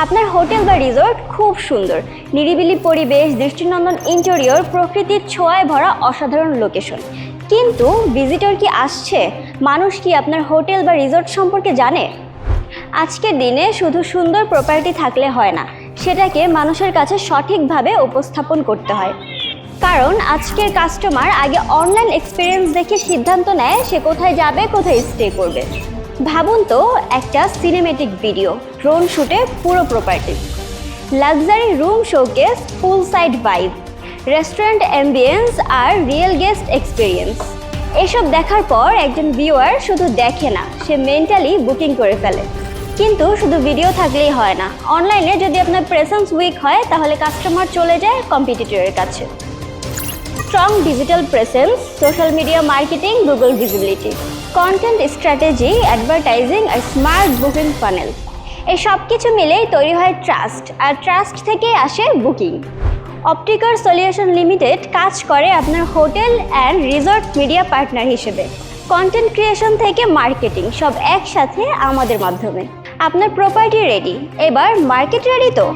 আপনার হোটেল বা রিসোর্ট খুব সুন্দর, নিরিবিলি পরিবেশ, দৃষ্টিনন্দন ইন্টেরিয়র, প্রকৃতির ছোঁয়ায় ভরা অসাধারণ লোকেশন। কিন্তু ভিজিটর কি আসছে? মানুষ কি আপনার হোটেল বা রিসোর্ট সম্পর্কে জানে? আজকের দিনে শুধু সুন্দর প্রপার্টি থাকলে হয় না, সেটাকে মানুষের কাছে সঠিকভাবে উপস্থাপন করতে হয়। কারণ আজকের কাস্টমার আগে অনলাইন এক্সপিরিয়েন্স দেখে সিদ্ধান্ত নেয় সে কোথায় যাবে, কোথায় স্টে করবে। ভাবুন তো, একটা সিনেমেটিক ভিডিও, ড্রোন শুটে পুরো property, luxury room showcase, pool side vibe, restaurant ambience আর রিয়েল গেস্ট এক্সপিরিয়েন্স। এসব দেখার পর একজন ভিউয়ার শুধু দেখে না, সে মেন্টালি বুকিং করে ফেলে। কিন্তু শুধু ভিডিও থাকলেই হয় না, অনলাইনে যদি আপনার প্রেজেন্স উইক হয় তাহলে কাস্টমার চলে যায় কম্পিটিটরের কাছে। Strong digital presence, social media marketing, Google visibility, content strategy, advertising আর স্মার্ট বুকিং ফানেল, এই সব কিছু মিলেই তৈরি হয় ট্রাস্ট, আর ট্রাস্ট থেকেই আসে বুকিং। অপটিকার সলিউশন লিমিটেড কাজ করে আপনার hotel and resort media partner হিসেবে। কন্টেন্ট ক্রিয়েশন থেকে মার্কেটিং সব একসাথে আমাদের মাধ্যমে। আপনার প্রপার্টি রেডি, এবার মার্কেট রেডি তো?